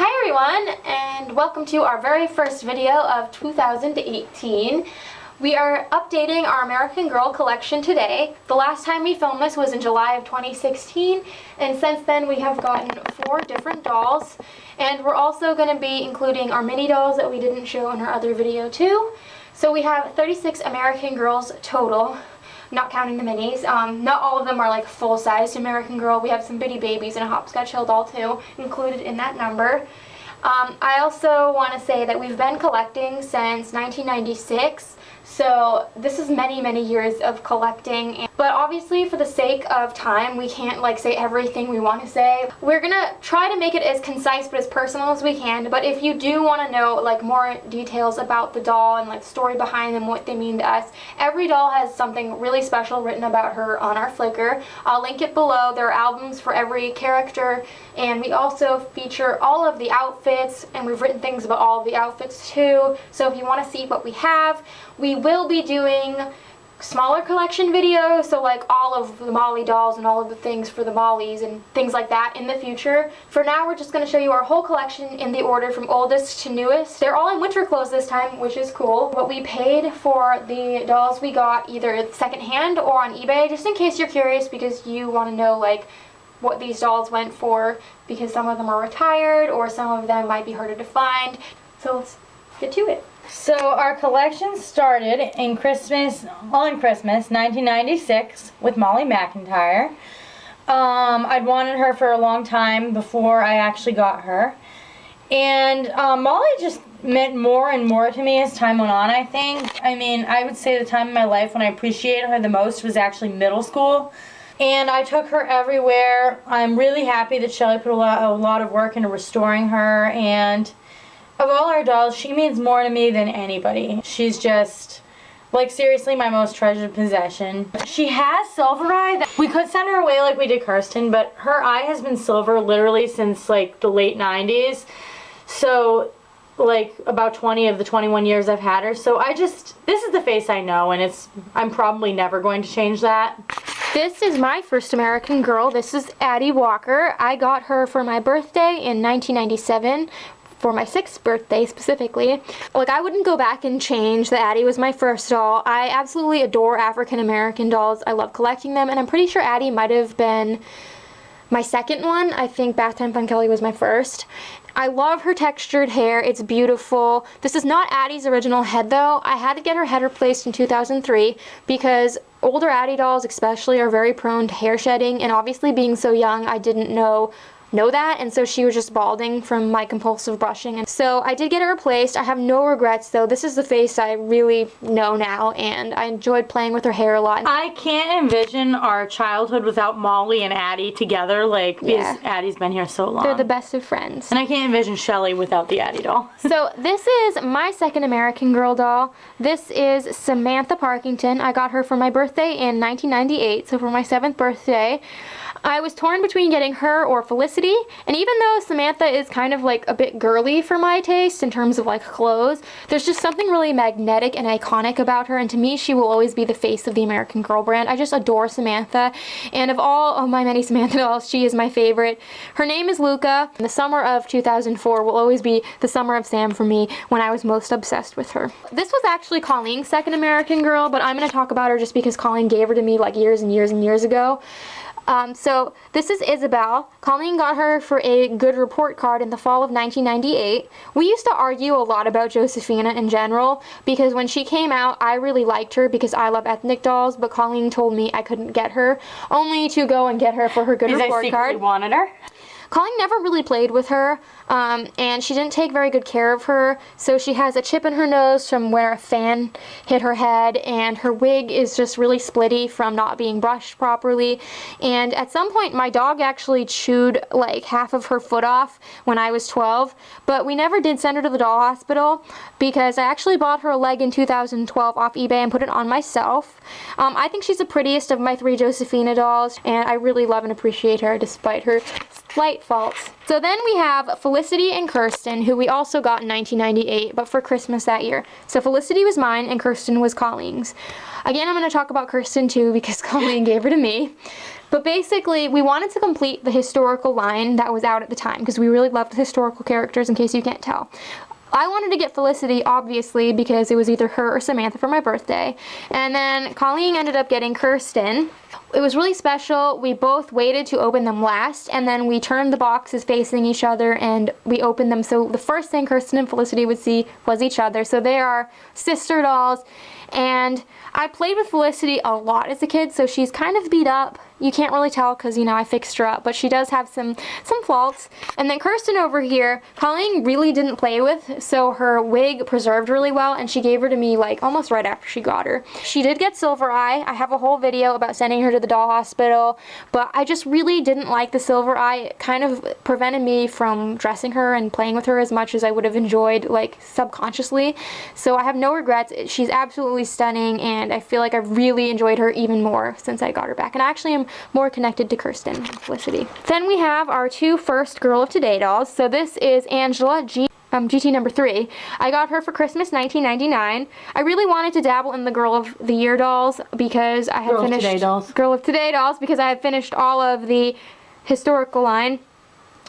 Hi everyone, and welcome to our very first video of 2018. We are updating our American Girl collection today. The last time we filmed this was in July of 2016, and since then we have gotten 4 different dolls. And we're also going to be including our mini dolls that we didn't show in our other video too. So we have 36 American Girls total, not counting the minis. Not all of them are like full-sized American Girl. We have some bitty babies and a hopscotch hill doll too included in that number. I also want to say that we've been collecting since 1996, so this is many years of collecting. But obviously, for the sake of time, we can't like say everything we want to say. We're gonna try to make it as concise but as personal as we can. But if you do want to know like more details about the doll and like the story behind them, what they mean to us, every doll has something really special written about her on our Flickr. I'll link it below. There are albums for every character, and we also feature all of the outfits, and we've written things about all of the outfits too. So if you want to see what we have, we will be doing smaller collection videos, so like all of the Molly dolls and all of the things for the Mollies and things like that in the future. For now, we're just going to show you our whole collection in the order from oldest to newest. They're all in winter clothes this time, which is cool. What we paid for the dolls we got either secondhand or on eBay, just in case you're curious because you want to know like what these dolls went for, because some of them are retired or some of them might be harder to find. So let's get to it. So our collection started in Christmas 1996 with Molly Mcintire. I'd wanted her for a long time before I actually got her. And Molly just meant more and more to me as time went on, I think. I mean, I would say the time in my life when I appreciated her the most was actually middle school. And I took her everywhere. I'm really happy that Shelly put a lot of work into restoring her, and of all our dolls, she means more to me than anybody. She's just, like, seriously my most treasured possession. She has silver eye. We could send her away like we did Kirsten, but her eye has been silver literally since, like, the late 90s. So, like, about 20 of the 21 years I've had her. So this is the face I know, and I'm probably never going to change that. This is my first American Girl. This is Addie Walker. I got her for my birthday in 1997. For my 6th birthday specifically. Like, I wouldn't go back and change that Addie was my first doll. I absolutely adore African American dolls. I love collecting them, and I'm pretty sure Addie might have been my second one. I think Bath Time Fun Kelly was my first. I love her textured hair. It's beautiful. This is not Addie's original head though. I had to get her head replaced in 2003 because older Addie dolls especially are very prone to hair shedding, and obviously being so young I didn't know that, and so she was just balding from my compulsive brushing. And so I did get it replaced. I have no regrets though. This is the face I really know now, and I enjoyed playing with her hair a lot. I can't envision our childhood without Molly and Addie together, like, because Addie's been here so long. They're the best of friends. And I can't envision Shelly without the Addie doll. So this is my second American Girl doll. This is Samantha Parkington. I got her for my birthday in 1998, so for my 7th birthday. I was torn between getting her or Felicity, and even though Samantha is kind of like a bit girly for my taste in terms of like clothes, there's just something really magnetic and iconic about her, and to me she will always be the face of the American Girl brand. I just adore Samantha, and of all of my many Samantha dolls, she is my favorite. Her name is Luca. The summer of 2004 will always be the summer of Sam for me, when I was most obsessed with her. This was actually Colleen's second American Girl, but I'm going to talk about her just because Colleen gave her to me like years and years ago. So this is Isabel. Colleen got her for a good report card in the fall of 1998. We used to argue a lot about Josephina in general, because when she came out, I really liked her because I love ethnic dolls, but Colleen told me I couldn't get her, only to go and get her for her good report card. Because I secretly wanted her? Colleen never really played with her, and she didn't take very good care of her, so she has a chip in her nose from where a fan hit her head, and her wig is just really splitty from not being brushed properly, and at some point my dog actually chewed like half of her foot off when I was 12, but we never did send her to the doll hospital because I actually bought her a leg in 2012 off eBay and put it on myself. I think she's the prettiest of my 3 Josephina dolls, and I really love and appreciate her despite her light faults. So then we have Felicity and Kirsten, who we also got in 1998, but for Christmas that year. So Felicity was mine and Kirsten was Colleen's. Again, I'm going to talk about Kirsten too because Colleen gave her to me. But basically, we wanted to complete the historical line that was out at the time because we really loved the historical characters, in case you can't tell. I wanted to get Felicity, obviously, because it was either her or Samantha for my birthday. And then Colleen ended up getting Kirsten. It was really special. We both waited to open them last, and then we turned the boxes facing each other and we opened them. So the first thing Kirsten and Felicity would see was each other. So they are sister dolls. And I played with Felicity a lot as a kid, so she's kind of beat up. You can't really tell because, you know, I fixed her up, but she does have some faults. And then Kirsten over here, Colleen really didn't play with, so her wig preserved really well, and she gave her to me like almost right after she got her. She did get silver eye. I have a whole video about sending her to the doll hospital, but I just really didn't like the silver eye. It kind of prevented me from dressing her and playing with her as much as I would have enjoyed, like, subconsciously. So I have no regrets. She's absolutely stunning, and I feel like I've really enjoyed her even more since I got her back. And I actually am more connected to Kirsten and Felicity. Then we have our two first Girl of Today dolls. So this is Angela, GT number 3. I got her for Christmas 1999. I really wanted to dabble in the Girl of the Year dolls because I had finished Girl of Today dolls because I had finished all of the historical line.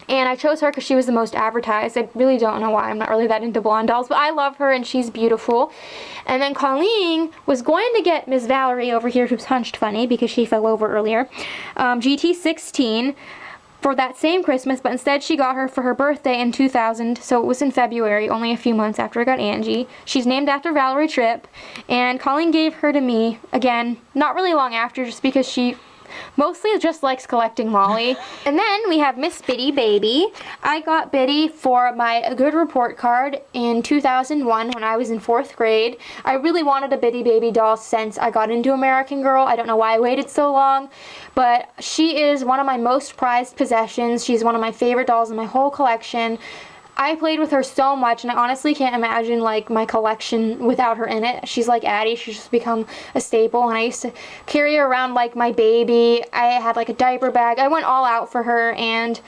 And I chose her because she was the most advertised. I really don't know why. I'm not really that into blonde dolls, but I love her and she's beautiful. And then Colleen was going to get Miss Valerie over here, who's hunched funny because she fell over earlier, GT16 for that same Christmas, but instead she got her for her birthday in 2000, so it was in February, only a few months after I got Angie. She's named after Valerie Tripp, and Colleen gave her to me, again, not really long after, just because she mostly just likes collecting Molly. And then we have Miss Biddy Baby. I got Biddy for my good report card in 2001 when I was in 4th grade. I really wanted a Biddy Baby doll since I got into American Girl. I don't know why I waited so long, but she is one of my most prized possessions. She's one of my favorite dolls in my whole collection. I played with her so much, and I honestly can't imagine like my collection without her in it. She's like Addie. She's just become a staple, and I used to carry her around like my baby. I had like a diaper bag. I went all out for her, and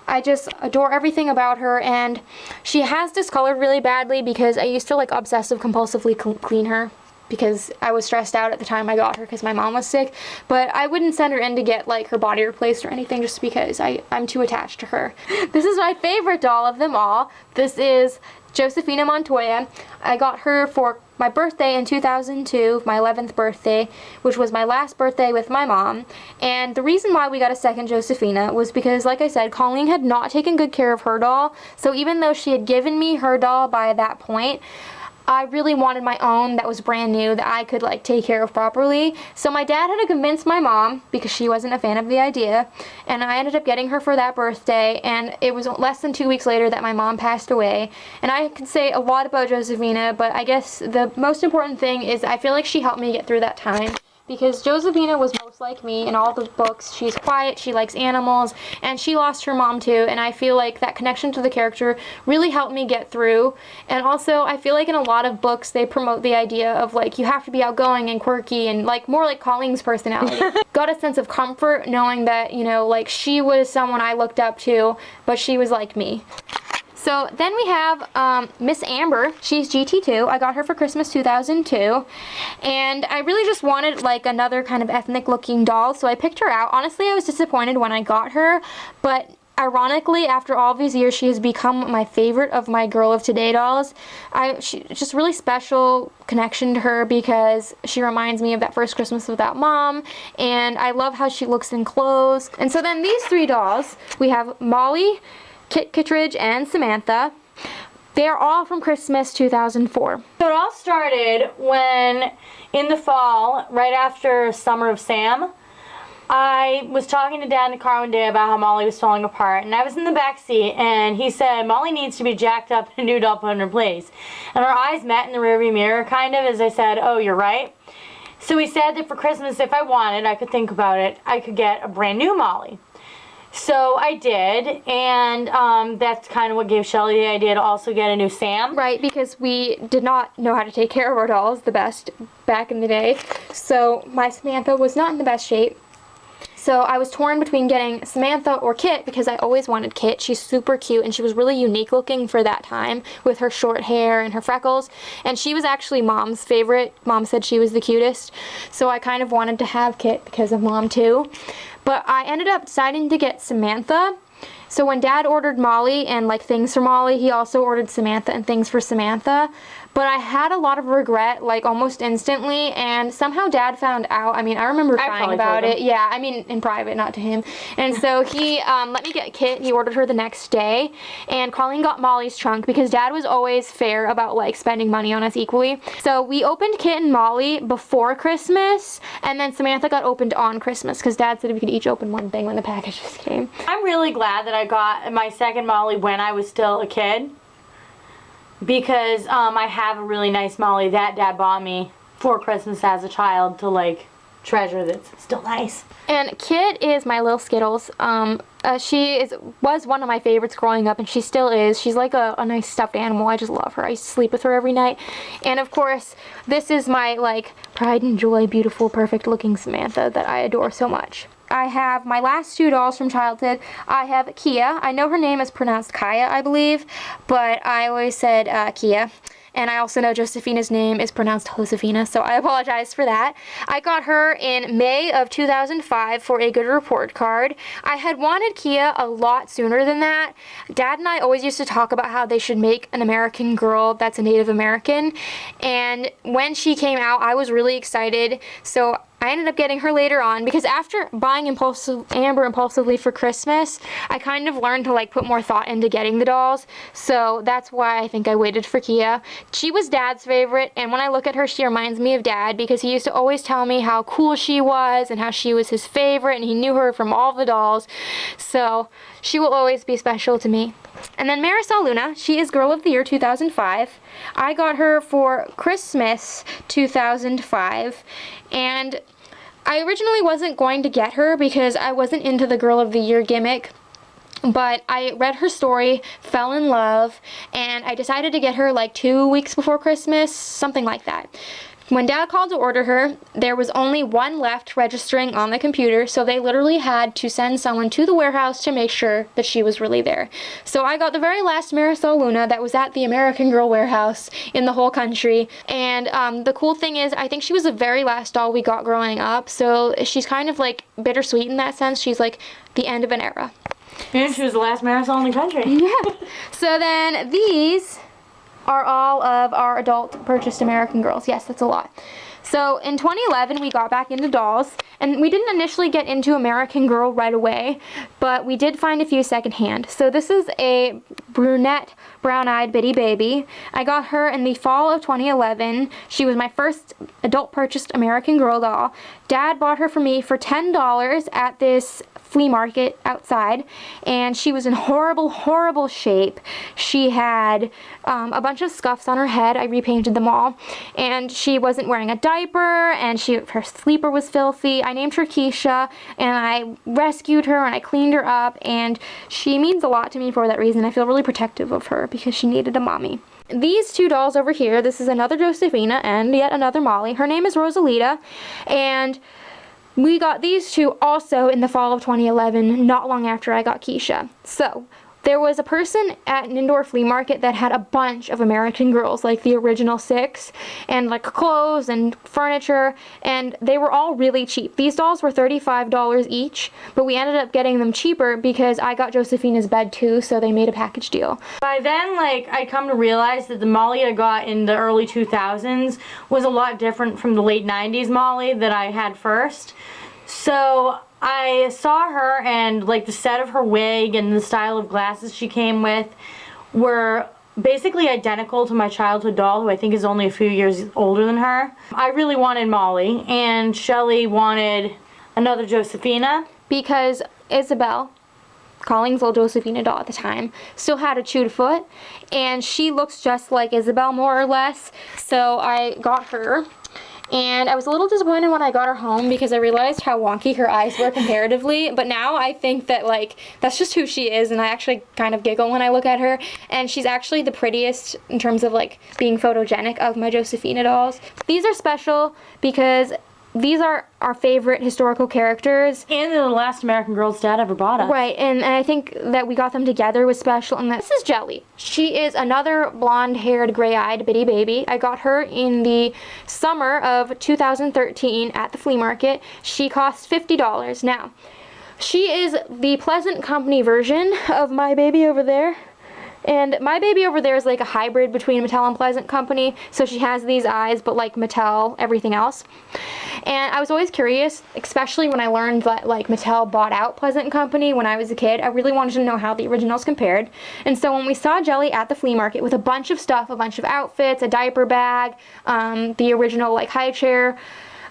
I just adore everything about her. And she has discolored really badly because I used to like obsessive compulsively clean her because I was stressed out at the time I got her because my mom was sick. But I wouldn't send her in to get like her body replaced or anything just because I'm too attached to her. This is my favorite doll of them all. This is Josefina Montoya. I got her for my birthday in 2002, my 11th birthday, which was my last birthday with my mom. And the reason why we got a second Josephina was because, like I said, Colleen had not taken good care of her doll. So even though she had given me her doll by that point, I really wanted my own that was brand new that I could like take care of properly. So my dad had to convince my mom because she wasn't a fan of the idea, and I ended up getting her for that birthday, and it was less than 2 weeks later that my mom passed away. And I could say a lot about Josephina, but I guess the most important thing is I feel like she helped me get through that time. Because Josephina was most like me in all the books. She's quiet, she likes animals, and she lost her mom too, and I feel like that connection to the character really helped me get through. And also, I feel like in a lot of books, they promote the idea of like, you have to be outgoing and quirky and like more like Colleen's personality. Got a sense of comfort knowing that, you know, like she was someone I looked up to, but she was like me. So then we have Miss Amber. She's GT2. I got her for Christmas 2002. And I really just wanted like another kind of ethnic looking doll, so I picked her out. Honestly, I was disappointed when I got her, but ironically, after all these years, she has become my favorite of my Girl of Today dolls. She's just really special connection to her because she reminds me of that first Christmas without mom, and I love how she looks in clothes. And so then these three dolls, we have Molly, Kittredge, and Samantha. They are all from Christmas 2004. So it all started when, in the fall, right after Summer of Sam, I was talking to Dad in the car one day about how Molly was falling apart, and I was in the back seat, and he said, Molly needs to be jacked up and a new doll put in her place. And our eyes met in the rearview mirror, kind of, as I said, oh, you're right. So he said that for Christmas, if I wanted, I could think about it, I could get a brand new Molly. So I did, and that's kind of what gave Shelly the idea to also get a new Sam. Right, because we did not know how to take care of our dolls the best back in the day. So my Samantha was not in the best shape. So I was torn between getting Samantha or Kit because I always wanted Kit. She's super cute and she was really unique looking for that time with her short hair and her freckles. And she was actually Mom's favorite. Mom said she was the cutest. So I kind of wanted to have Kit because of Mom too. But I ended up deciding to get Samantha. So when Dad ordered Molly and like things for Molly, he also ordered Samantha and things for Samantha. But I had a lot of regret, like almost instantly, and somehow Dad found out. I mean, I remember crying about it. Yeah, I mean, in private, not to him. And so he let me get Kit. He ordered her the next day, and Colleen got Molly's trunk because Dad was always fair about like spending money on us equally. So we opened Kit and Molly before Christmas, and then Samantha got opened on Christmas because Dad said we could each open one thing when the packages came. I'm really glad that I got my second Molly when I was still a kid. Because I have a really nice Molly that Dad bought me for Christmas as a child to like treasure that's still nice. And Kit is my little Skittles. Was one of my favorites growing up, and she still is. She's like a nice stuffed animal. I just love her. I used to sleep with her every night. And of course, this is my like pride and joy, beautiful, perfect looking Samantha that I adore so much. I have my last two dolls from childhood. I have Kia. I know her name is pronounced Kaya, I believe, but I always said Kia. And I also know Josephina's name is pronounced Josefina, so I apologize for that. I got her in May of 2005 for a good report card. I had wanted Kia a lot sooner than that. Dad and I always used to talk about how they should make an American girl that's a Native American. And when she came out, I was really excited. So I ended up getting her later on because after buying Amber impulsively for Christmas, I kind of learned to like put more thought into getting the dolls. So that's why I think I waited for Kia. She was Dad's favorite, and when I look at her, she reminds me of Dad because he used to always tell me how cool she was and how she was his favorite, and he knew her from all the dolls. So she will always be special to me. And then Marisol Luna, she is Girl of the Year 2005. I got her for Christmas 2005, and I originally wasn't going to get her because I wasn't into the Girl of the Year gimmick, but I read her story, fell in love, and I decided to get her like 2 weeks before Christmas, something like that. When Dad called to order her, there was only one left registering on the computer, so they literally had to send someone to the warehouse to make sure that she was really there. So I got the very last Marisol Luna that was at the American Girl warehouse in the whole country. And the cool thing is, I think she was the very last doll we got growing up, so she's kind of like bittersweet in that sense. She's like the end of an era. And she was the last Marisol in the country. Yeah. So then these are all of our adult purchased American Girls. Yes, that's a lot. So in 2011, we got back into dolls, and we didn't initially get into American Girl right away, but we did find a few secondhand. So this is a brunette, brown-eyed bitty baby. I got her in the fall of 2011. She was my first adult purchased American Girl doll. Dad bought her for me for $10 at this flea market outside, and she was in horrible shape. She had a bunch of scuffs on her head. I repainted them all, and she wasn't wearing a diaper, and her sleeper was filthy. I named her Keisha, and I rescued her and I cleaned her up, and she means a lot to me for that reason. I feel really protective of her because she needed a mommy. These two dolls over here, this is another Josephina and yet another Molly. Her name is Rosalita, and we got these two also in the fall of 2011, not long after I got Keisha. So there was a person at an indoor flea market that had a bunch of American Girls, like the original 6, and like clothes and furniture, and they were all really cheap. These dolls were $35 each, but we ended up getting them cheaper because I got Josephina's bed too, so they made a package deal. By then, like, I come to realize that the Molly I got in the early 2000s was a lot different from the late 90s Molly that I had first. So I saw her, and like the set of her wig and the style of glasses she came with were basically identical to my childhood doll, who I think is only a few years older than her. I really wanted Molly, and Shelly wanted another Josephina. Because Isabel, Colleen's little Josephina doll at the time, still had a chewed foot, and she looks just like Isabel more or less, so I got her. And I was a little disappointed when I got her home because I realized how wonky her eyes were comparatively. But now I think that, like, that's just who she is, and I actually kind of giggle when I look at her. And she's actually the prettiest in terms of, like, being photogenic of my Josephina dolls. These are special because these are our favorite historical characters. And they're the last American Girl's dad ever bought us. Right, and I think that we got them together was special. And this is Jelly. She is another blonde-haired, gray-eyed bitty baby. I got her in the summer of 2013 at the flea market. She cost $50. Now, she is the Pleasant Company version of my baby over there. And my baby over there is like a hybrid between Mattel and Pleasant Company. So she has these eyes, but like Mattel, everything else. And I was always curious, especially when I learned that like Mattel bought out Pleasant Company when I was a kid. I really wanted to know how the originals compared. And so when we saw Jelly at the flea market with a bunch of stuff, a bunch of outfits, a diaper bag, the original like high chair,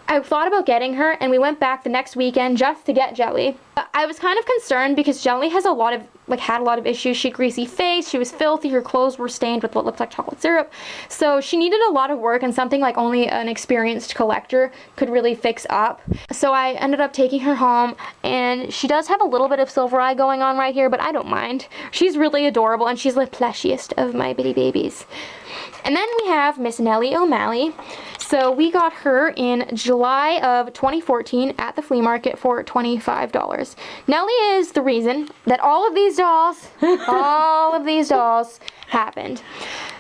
I thought about getting her, and we went back the next weekend just to get Jelly. I was kind of concerned because Jelly has had a lot of issues. She had greasy face, she was filthy, her clothes were stained with what looked like chocolate syrup. So she needed a lot of work and something like only an experienced collector could really fix up. So I ended up taking her home, and she does have a little bit of silver eye going on right here, but I don't mind. She's really adorable, and she's the plushiest of my bitty babies. And then we have Miss Nelly O'Malley. So we got her in July of 2014 at the flea market for $25. Nelly is the reason that all of these dolls happened.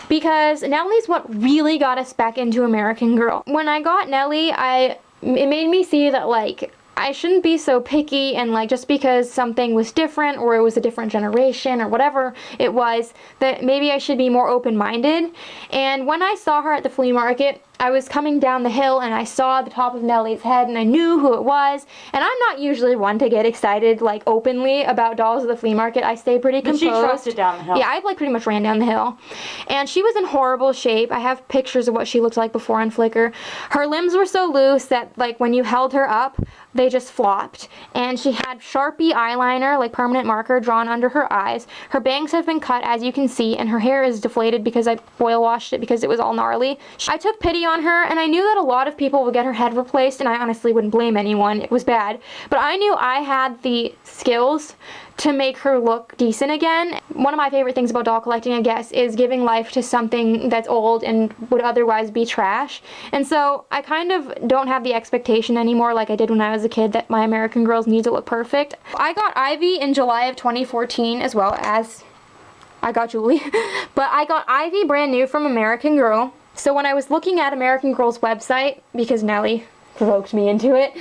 Because Nelly's what really got us back into American Girl. When I got Nelly, it made me see that like I shouldn't be so picky and like just because something was different or it was a different generation or whatever it was, that maybe I should be more open-minded. And when I saw her at the flea market, I was coming down the hill and I saw the top of Nelly's head and I knew who it was. And I'm not usually one to get excited like openly about dolls at the flea market. I stay pretty composed. But she trusted down the hill. Yeah, I like pretty much ran down the hill. And she was in horrible shape. I have pictures of what she looked like before on Flickr. Her limbs were so loose that like when you held her up, they just flopped. And she had Sharpie eyeliner, like permanent marker, drawn under her eyes. Her bangs have been cut, as you can see, and her hair is deflated because I boil washed it because it was all gnarly. I took pity on her, and I knew that a lot of people would get her head replaced, and I honestly wouldn't blame anyone. It was bad. But I knew I had the skills to make her look decent again. One of my favorite things about doll collecting, I guess, is giving life to something that's old and would otherwise be trash. And so I kind of don't have the expectation anymore like I did when I was a kid that my American Girls need to look perfect. I got Ivy in July of 2014 as well as I got Julie. But I got Ivy brand new from American Girl. So when I was looking at American Girl's website, because Nelly provoked me into it,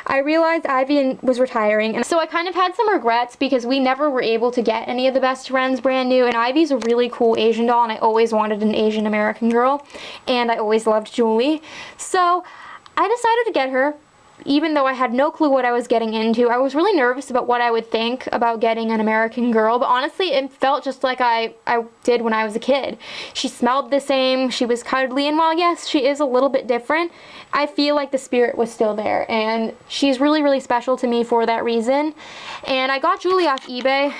I realized Ivy was retiring, and so I kind of had some regrets because we never were able to get any of the best friends brand new, and Ivy's a really cool Asian doll, and I always wanted an Asian American Girl, and I always loved Julie. So I decided to get her. Even though I had no clue what I was getting into, I was really nervous about what I would think about getting an American Girl, but honestly, it felt just like I did when I was a kid. She smelled the same, she was cuddly, and while yes, she is a little bit different, I feel like the spirit was still there, and she's really, really special to me for that reason. And I got Julie off eBay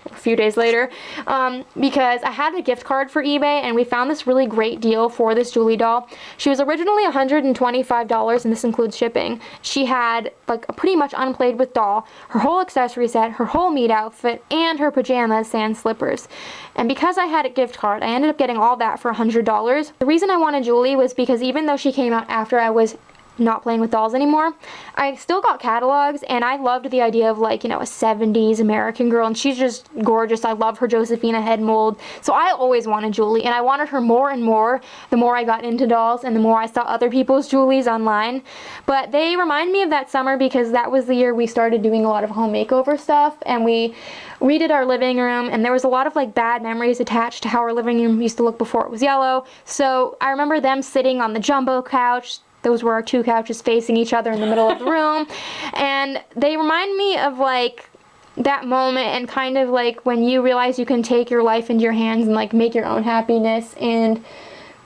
a few days later because I had a gift card for eBay, and we found this really great deal for this Julie doll. She was originally $125, and this includes shipping. She had like a pretty much unplayed with doll, her whole accessory set, her whole meat outfit, and her pajamas and slippers. And because I had a gift card, I ended up getting all that for $100. The reason I wanted Julie was because even though she came out after I was not playing with dolls anymore, I still got catalogs, and I loved the idea of like, you know, a 70s American Girl, and she's just gorgeous. I love her Josephina head mold. So I always wanted Julie, and I wanted her more and more the more I got into dolls and the more I saw other people's Julies online. But they remind me of that summer because that was the year we started doing a lot of home makeover stuff, and we redid our living room, and there was a lot of like bad memories attached to how our living room used to look before it was yellow. So I remember them sitting on the jumbo couch. Those were our two couches facing each other in the middle of the room. And they remind me of like that moment and kind of like when you realize you can take your life into your hands and like make your own happiness. And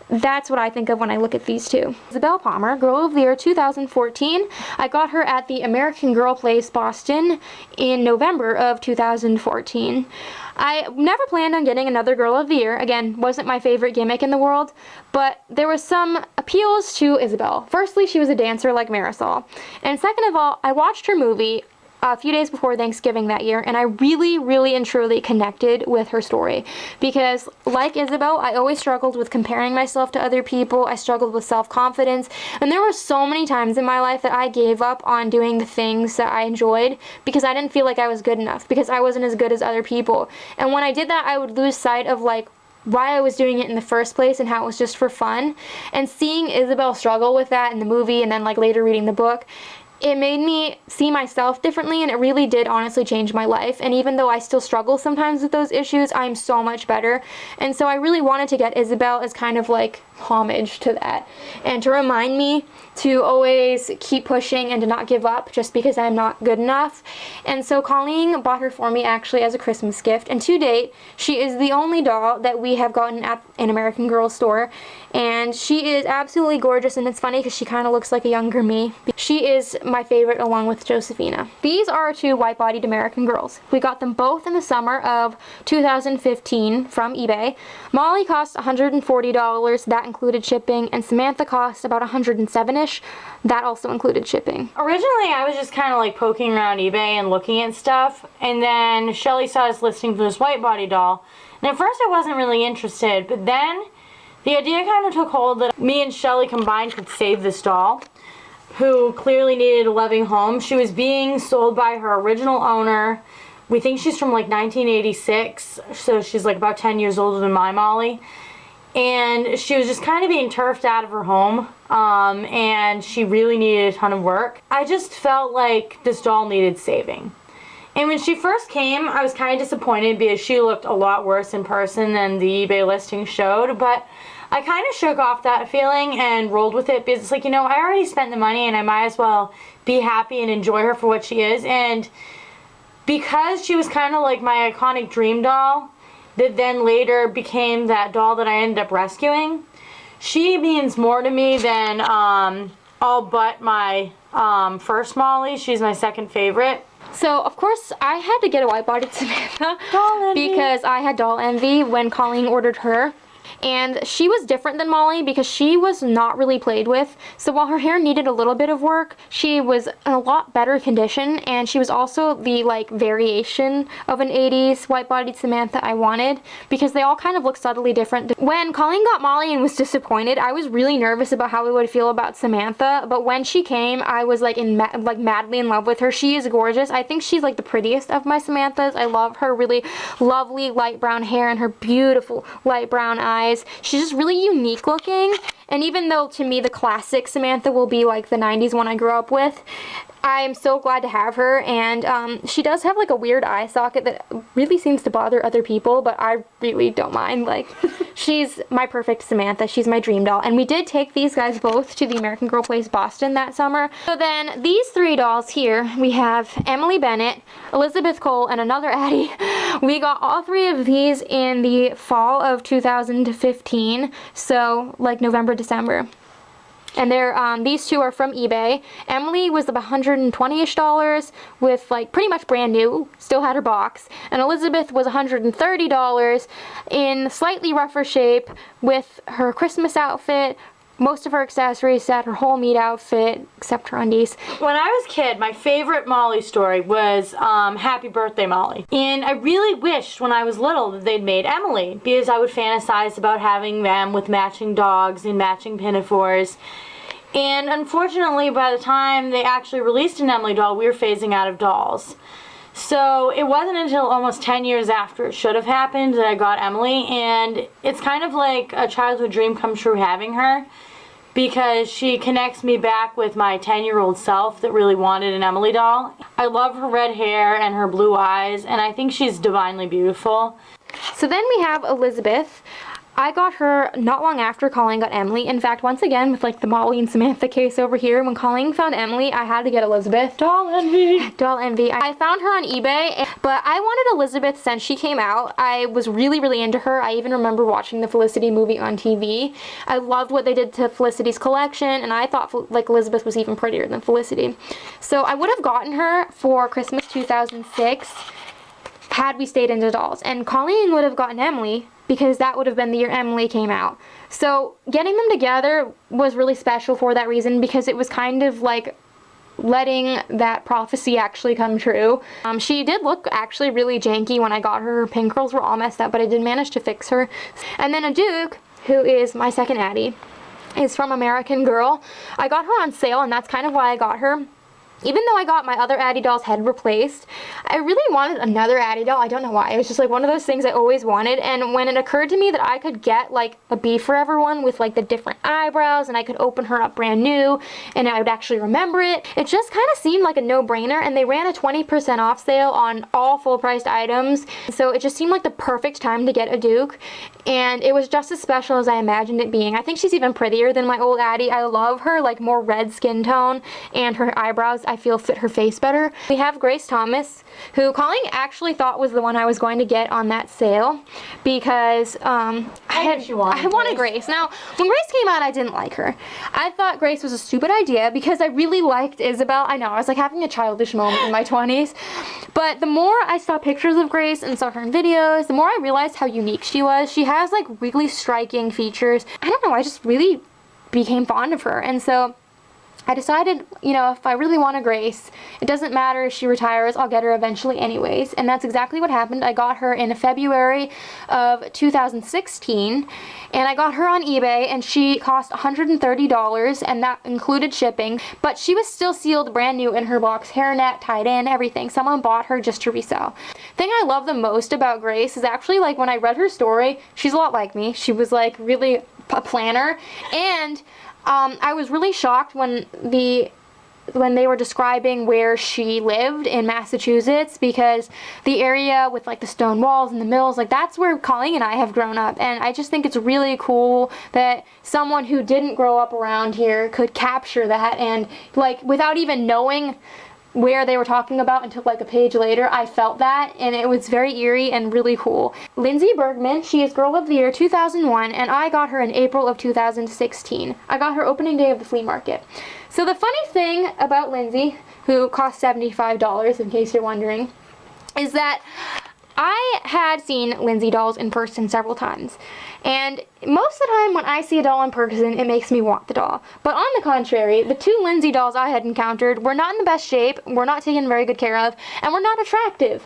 that's what I think of when I look at these two. Isabel Palmer, Girl of the Year 2014. I got her at the American Girl Place Boston in November of 2014. I never planned on getting another Girl of the Year. Again, wasn't my favorite gimmick in the world, but there was some appeals to Isabel. Firstly, she was a dancer like Marisol. And second of all, I watched her movie a few days before Thanksgiving that year, and I really, really and truly connected with her story. Because, like Isabel, I always struggled with comparing myself to other people. I struggled with self-confidence, and there were so many times in my life that I gave up on doing the things that I enjoyed because I didn't feel like I was good enough, because I wasn't as good as other people. And when I did that, I would lose sight of, like, why I was doing it in the first place and how it was just for fun. And seeing Isabel struggle with that in the movie and then, like, later reading the book, it made me see myself differently, and it really did honestly change my life. And even though I still struggle sometimes with those issues, I'm so much better. And so I really wanted to get Isabel as kind of like homage to that, and to remind me to always keep pushing and to not give up just because I'm not good enough. And so Colleen bought her for me actually as a Christmas gift, and to date she is the only doll that we have gotten at an American Girl store, and she is absolutely gorgeous. And it's funny because she kind of looks like a younger me. She is my favorite along with Josephina. These are our two white-bodied American Girls. We got them both in the summer of 2015 from eBay. Molly cost $140, that included shipping, and Samantha cost about $107-ish. That also included shipping. Originally, I was just kind of like poking around eBay and looking at stuff, and then Shelly saw this listing for this white body doll, and at first I wasn't really interested, but then the idea kind of took hold that me and Shelly combined could save this doll, who clearly needed a loving home. She was being sold by her original owner. We think she's from like 1986, so she's like about 10 years older than my Molly. And she was just kind of being turfed out of her home, and she really needed a ton of work. I just felt like this doll needed saving. And when she first came, I was kind of disappointed because she looked a lot worse in person than the eBay listing showed, but I kind of shook off that feeling and rolled with it because it's like, you know, I already spent the money and I might as well be happy and enjoy her for what she is. And because she was kind of like my iconic dream doll that then later became that doll that I ended up rescuing, she means more to me than all but my first Molly. She's my second favorite. So, of course, I had to get a white-bodied Samantha because I had doll envy when Colleen ordered her. And she was different than Molly because she was not really played with. So while her hair needed a little bit of work, she was in a lot better condition, and she was also the like variation of an 80s white-bodied Samantha I wanted, because they all kind of look subtly different. When Colleen got Molly and was disappointed, I was really nervous about how we would feel about Samantha, but when she came, I was like madly in love with her. She is gorgeous. I think she's like the prettiest of my Samanthas. I love her really lovely light brown hair and her beautiful light brown eyes. She's just really unique looking, and even though to me the classic Samantha will be like the 90s one I grew up with, I am so glad to have her. And she does have like a weird eye socket that really seems to bother other people, but I really don't mind. Like, she's my perfect Samantha. She's my dream doll. And we did take these guys both to the American Girl Place Boston that summer. So then these three dolls here, we have Emily Bennett, Elizabeth Cole, and another Addie. We got all three of these in the fall of 2015, so like November, December. And they're these two are from eBay. Emily was about $120-ish with like pretty much brand new, still had her box. And Elizabeth was $130 in slightly rougher shape with her Christmas outfit, most of her accessories set, her whole meat outfit, except her undies. When I was a kid, my favorite Molly story was Happy Birthday Molly. And I really wished when I was little that they'd made Emily, because I would fantasize about having them with matching dogs and matching pinafores. And unfortunately, by the time they actually released an Emily doll, we were phasing out of dolls. So it wasn't until almost 10 years after it should have happened that I got Emily, and it's kind of like a childhood dream come true having her, because she connects me back with my 10-year-old self that really wanted an Emily doll. I love her red hair and her blue eyes, and I think she's divinely beautiful. So then we have Elizabeth. I got her not long after Colleen got Emily. In fact, once again, with like the Molly and Samantha case over here, when Colleen found Emily, I had to get Elizabeth. Doll envy. Doll envy. I found her on eBay, but I wanted Elizabeth since she came out. I was really, really into her. I even remember watching the Felicity movie on TV. I loved what they did to Felicity's collection, and I thought like Elizabeth was even prettier than Felicity. So I would have gotten her for Christmas 2006 had we stayed into dolls. And Colleen would have gotten Emily, because that would have been the year Emily came out. So getting them together was really special for that reason, because it was kind of like letting that prophecy actually come true. She did look actually really janky when I got her. Her pin curls were all messed up, but I did manage to fix her. And then a Duke, who is my second Addie, is from American Girl. I got her on sale, and that's kind of why I got her. Even though I got my other Addie doll's head replaced, I really wanted another Addie doll. I don't know why. It was just like one of those things I always wanted. And when it occurred to me that I could get like a Be Forever one with like the different eyebrows, and I could open her up brand new and I would actually remember it, it just kind of seemed like a no-brainer. And they ran a 20% off sale on all full-priced items. So it just seemed like the perfect time to get a Duke. And it was just as special as I imagined it being. I think she's even prettier than my old Addie. I love her like more red skin tone, and her eyebrows I feel fit her face better. We have Grace Thomas, who Colleen actually thought was the one I was going to get on that sale because I wanted Grace. Now, when Grace came out, I didn't like her. I thought Grace was a stupid idea because I really liked Isabel. I know, I was like having a childish moment in my 20s. But the more I saw pictures of Grace and saw her in videos, the more I realized how unique she was. She has like really striking features. I don't know, I just really became fond of her. And so I decided, you know, if I really want a Grace, it doesn't matter if she retires, I'll get her eventually anyways. And that's exactly what happened. I got her in February of 2016, and I got her on eBay, and she cost $130, and that included shipping. But she was still sealed brand new in her box, hairnet, tied in, everything. Someone bought her just to resell. The thing I love the most about Grace is actually, like, when I read her story, she's a lot like me. She was, like, really a planner, and I was really shocked when they were describing where she lived in Massachusetts, because the area with like the stone walls and the mills, like that's where Colleen and I have grown up. And I just think it's really cool that someone who didn't grow up around here could capture that, and like without even knowing where they were talking about until like a page later, I felt that, and it was very eerie and really cool. Lindsay Bergman, she is Girl of the Year 2001, and I got her in April of 2016. I got her opening day of the flea market. So the funny thing about Lindsay, who cost $75 in case you're wondering, is that I had seen Lindsay dolls in person several times, and most of the time when I see a doll in person, it makes me want the doll. But on the contrary, the two Lindsay dolls I had encountered were not in the best shape, were not taken very good care of, and were not attractive.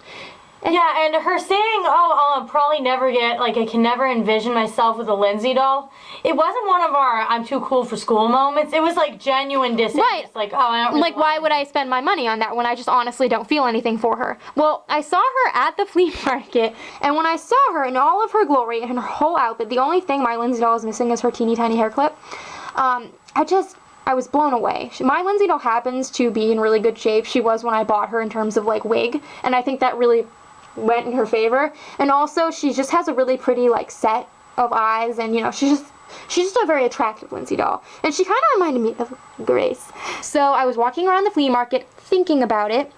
Yeah, and her saying, oh, I'll probably never get, like, I can never envision myself with a Lindsay doll, it wasn't one of our I'm too cool for school moments. It was, like, genuine disinterest. Right. Like, oh, I don't really like, why would I spend my money on that when I just honestly don't feel anything for her? Well, I saw her at the flea market, and when I saw her in all of her glory and her whole outfit, the only thing my Lindsay doll is missing is her teeny tiny hair clip. I was blown away. My Lindsay doll happens to be in really good shape. She was when I bought her in terms of, like, wig, and I think that really went in her favor. And also she just has a really pretty like set of eyes, and you know, she's just a very attractive Lindsay doll, and she kind of reminded me of Grace. So I was walking around the flea market thinking about it,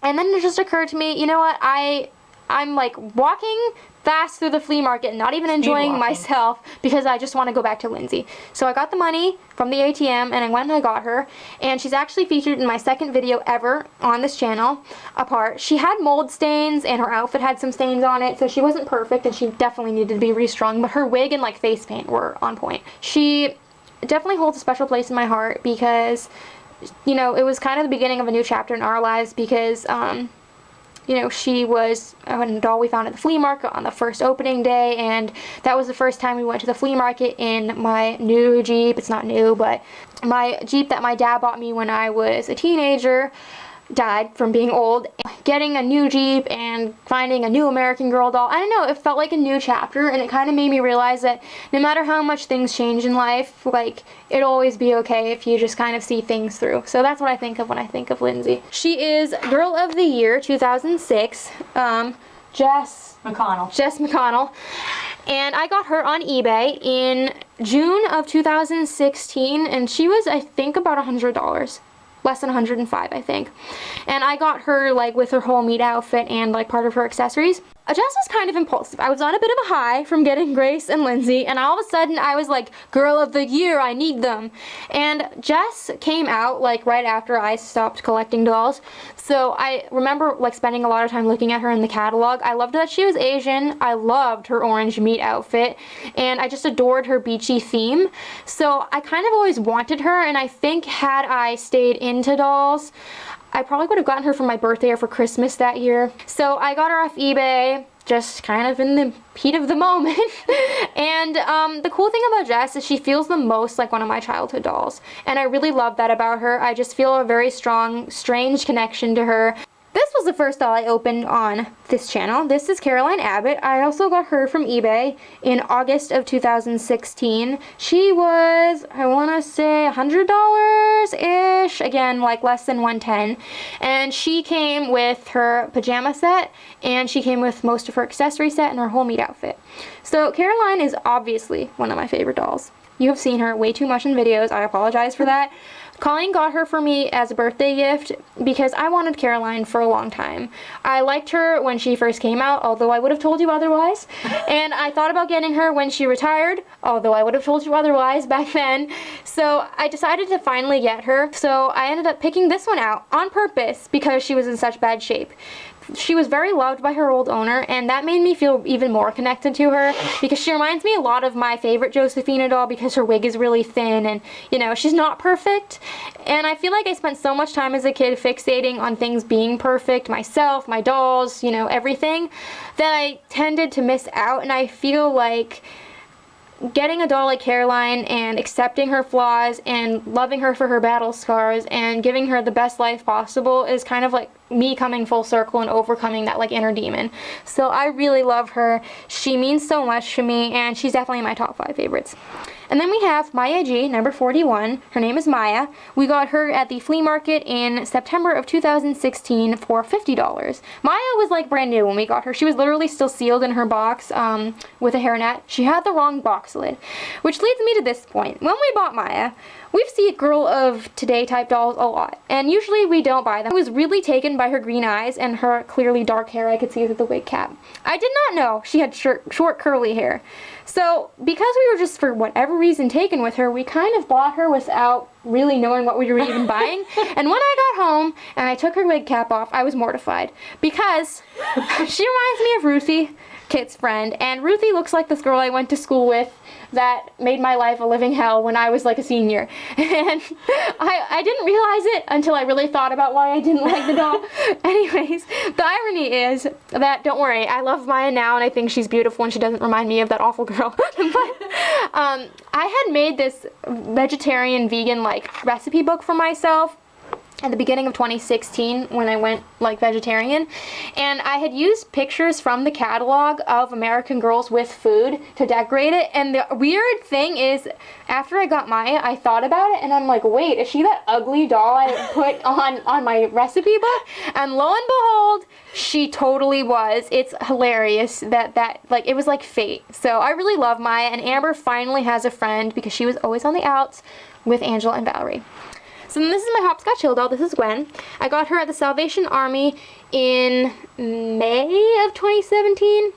and then it just occurred to me, you know what, I'm like walking fast through the flea market, not even enjoying myself, because I just want to go back to Lindsay. So I got the money from the ATM, and I went and I got her, and she's actually featured in my second video ever on this channel apart. She had mold stains, and her outfit had some stains on it, so she wasn't perfect, and she definitely needed to be restrung, but her wig and like face paint were on point. She definitely holds a special place in my heart because, you know, it was kind of the beginning of a new chapter in our lives, because you know, she was a doll we found at the flea market on the first opening day, and that was the first time we went to the flea market in my new Jeep. It's not new, but my Jeep that my dad bought me when I was a teenager died from being old. Getting a new Jeep and finding a new American Girl doll, I don't know, it felt like a new chapter, and it kind of made me realize that no matter how much things change in life, like, it'll always be okay if you just kind of see things through. So that's what I think of when I think of Lindsay. She is Girl of the Year 2006, Jess McConnell, and I got her on eBay in June of 2016, and she was, I think, about $100. Less than 105, I think. And I got her like with her whole meat outfit and like part of her accessories. Jess was kind of impulsive. I was on a bit of a high from getting Grace and Lindsay, and all of a sudden I was like, girl of the year, I need them. And Jess came out like right after I stopped collecting dolls. So I remember like spending a lot of time looking at her in the catalog. I loved that she was Asian. I loved her orange meat outfit, and I just adored her beachy theme. So I kind of always wanted her, and I think had I stayed into dolls, I probably would have gotten her for my birthday or for Christmas that year. So I got her off eBay, just kind of in the heat of the moment. And the cool thing about Jess is she feels the most like one of my childhood dolls. And I really love that about her. I just feel a very strong, strange connection to her. This was the first doll I opened on this channel. This is Caroline Abbott. I also got her from eBay in August of 2016. She was, I want to say, $100-ish. Again, like less than $110. And she came with her pajama set, and she came with most of her accessory set and her whole meat outfit. So Caroline is obviously one of my favorite dolls. You have seen her way too much in videos. I apologize for that. Colleen got her for me as a birthday gift because I wanted Caroline for a long time. I liked her when she first came out, although I would have told you otherwise. And I thought about getting her when she retired, although I would have told you otherwise back then. So I decided to finally get her. So I ended up picking this one out on purpose because she was in such bad shape. She was very loved by her old owner, and that made me feel even more connected to her because she reminds me a lot of my favorite Josephina doll because her wig is really thin and, you know, she's not perfect. And I feel like I spent so much time as a kid fixating on things being perfect, myself, my dolls, you know, everything, that I tended to miss out. And I feel like getting a doll like Caroline and accepting her flaws and loving her for her battle scars and giving her the best life possible is kind of like me coming full circle and overcoming that like inner demon. So I really love her. She means so much to me, and she's definitely in my top 5 favorites. And then we have Maya G, number 41. Her name is Maya. We got her at the flea market in September of 2016 for $50. Maya was like brand new when we got her. She was literally still sealed in her box with a hairnet. She had the wrong box lid, which leads me to this point. When we bought Maya, we've seen girl of today type dolls a lot, and usually we don't buy them. I was really taken by her green eyes and her clearly dark hair I could see through the wig cap. I did not know she had short curly hair. So because we were just for whatever reason taken with her, we kind of bought her without really knowing what we were even buying. And when I got home and I took her wig cap off, I was mortified because she reminds me of Ruthie, Kit's friend, and Ruthie looks like this girl I went to school with that made my life a living hell when I was like a senior. And I didn't realize it until I really thought about why I didn't like the doll. Anyways, the irony is that, don't worry, I love Maya now and I think she's beautiful and she doesn't remind me of that awful girl. But I had made this vegetarian vegan like recipe book for myself at the beginning of 2016 when I went like vegetarian, and I had used pictures from the catalog of American Girls with food to decorate it. And the weird thing is, after I got Maya, I thought about it and I'm like, wait, is she that ugly doll I put on my recipe book? And lo and behold, she totally was. It's hilarious that like it was like fate. So I really love Maya, and Amber finally has a friend because she was always on the outs with Angela and Valerie. So then this is my Hopscotch Hill doll. This is Gwen. I got her at the Salvation Army in May of 2017.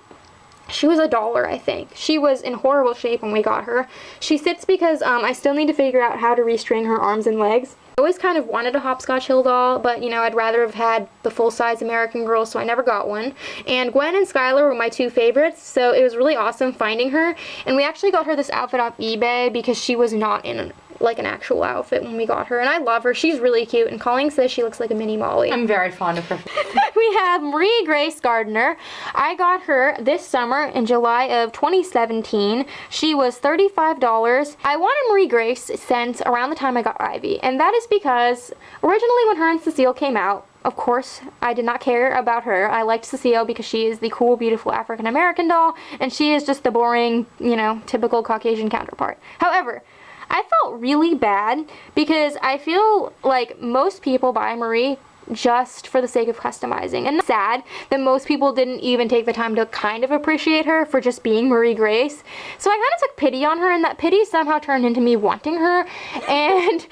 She was $1, I think. She was in horrible shape when we got her. She sits because I still need to figure out how to restring her arms and legs. I always kind of wanted a Hopscotch Hill doll, but you know, I'd rather have had the full-size American Girl, so I never got one. And Gwen and Skylar were my 2 favorites, so it was really awesome finding her. And we actually got her this outfit off eBay because she was not in like an actual outfit when we got her, and I love her. She's really cute, and Colleen says she looks like a mini Molly. I'm very fond of her. We have Marie Grace Gardner. I got her this summer in July of 2017. She was $35. I wanted Marie Grace since around the time I got Ivy, and that is because originally when her and Cecile came out, of course, I did not care about her. I liked Cecile because she is the cool, beautiful African-American doll, and she is just the boring, you know, typical Caucasian counterpart. However, I felt really bad because I feel like most people buy Marie just for the sake of customizing. And it's sad that most people didn't even take the time to kind of appreciate her for just being Marie Grace. So I kind of took pity on her, and that pity somehow turned into me wanting her. And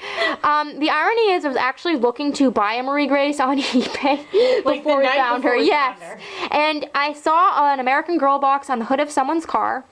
the irony is I was actually looking to buy a Marie Grace on eBay before we found her. Yes. And I saw an American Girl box on the hood of someone's car.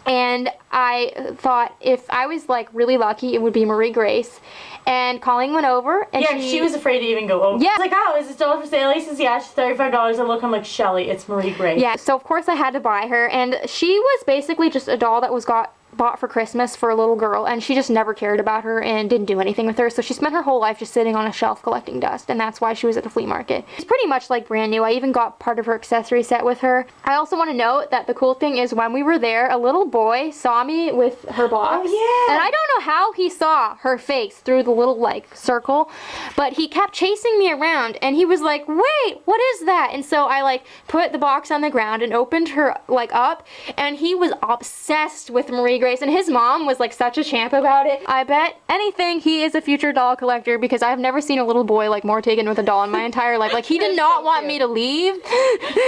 And I thought if I was like really lucky, it would be Marie Grace. And Colleen went over, and she was afraid to even go over. Yeah. I was like, oh, is this doll for sale? He says, yeah, she's $35. I look, I'm like, Shelly, it's Marie Grace. Yeah, so of course I had to buy her, and she was basically just a doll that was bought for Christmas for a little girl, and she just never cared about her and didn't do anything with her, so she spent her whole life just sitting on a shelf collecting dust, and that's why she was at the flea market. She's pretty much like brand new. I even got part of her accessory set with her. I also want to note that the cool thing is when we were there, a little boy saw me with her box. Oh, yeah. And I don't know how he saw her face through the little like circle, but he kept chasing me around, and he was like, wait, what is that? And so I like put the box on the ground and opened her like up, and he was obsessed with Marie Grace, and his mom was like such a champ about it. I bet anything he is a future doll collector, because I've never seen a little boy like more taken with a doll in my entire life. Like, he did not want me to leave.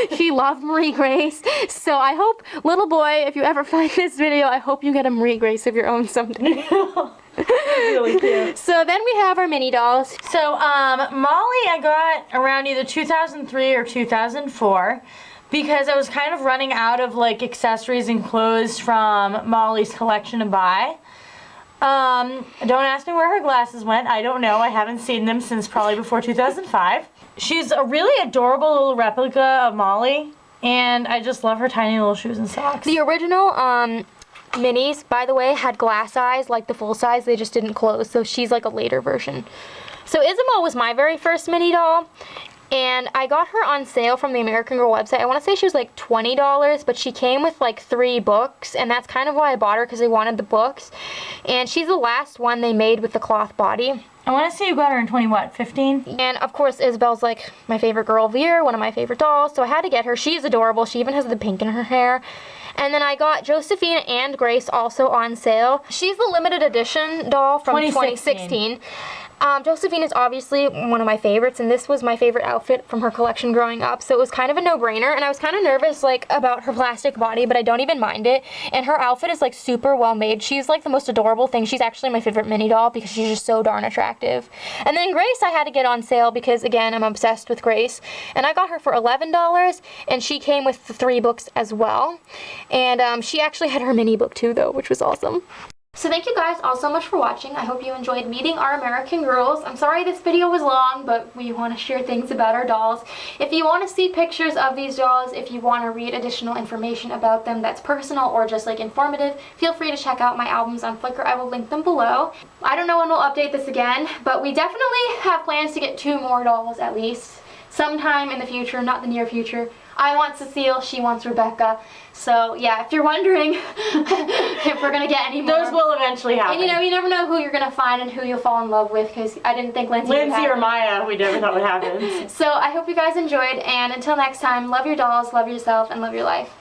He loved Marie Grace. So I hope, little boy, if you ever find this video, I hope you get a Marie Grace of your own someday. Really cute. So then we have our mini dolls. So Molly I got around either 2003 or 2004. Because I was kind of running out of like accessories and clothes from Molly's collection to buy. Don't ask me where her glasses went. I don't know. I haven't seen them since probably before 2005. She's a really adorable little replica of Molly, and I just love her tiny little shoes and socks. The original minis, by the way, had glass eyes like the full size. They just didn't close, so she's like a later version. So Isabel was my very first mini doll. And I got her on sale from the American Girl website. I want to say she was like $20, but she came with like 3 books, and that's kind of why I bought her, because I wanted the books. And she's the last one they made with the cloth body. I want to say you got her in 15? And of course, Isabel's like my favorite girl of the year, one of my favorite dolls, so I had to get her. She's adorable. She even has the pink in her hair. And then I got Josephine and Grace also on sale. She's the limited edition doll from 2016. Josephine is obviously one of my favorites, and this was my favorite outfit from her collection growing up, so it was kind of a no-brainer, and I was kind of nervous like about her plastic body, but I don't even mind it. And her outfit is like super well made. She's like the most adorable thing. She's actually my favorite mini doll because she's just so darn attractive. And then Grace I had to get on sale because, again, I'm obsessed with Grace, and I got her for $11, and she came with the 3 books as well. And she actually had her mini book too, though, which was awesome. So thank you guys all so much for watching. I hope you enjoyed meeting our American girls. I'm sorry this video was long, but we want to share things about our dolls. If you want to see pictures of these dolls, if you want to read additional information about them that's personal or just like informative, feel free to check out my albums on Flickr. I will link them below. I don't know when we'll update this again, but we definitely have plans to get 2 more dolls at least. Sometime in the future, not the near future. I want Cecile, she wants Rebecca. So yeah, if you're wondering if we're gonna get any more, those will eventually happen. And you know, you never know who you're gonna find and who you'll fall in love with, because I didn't think Lindsay or Maya, we never thought would happen. So I hope you guys enjoyed, and until next time, love your dolls, love yourself, and love your life.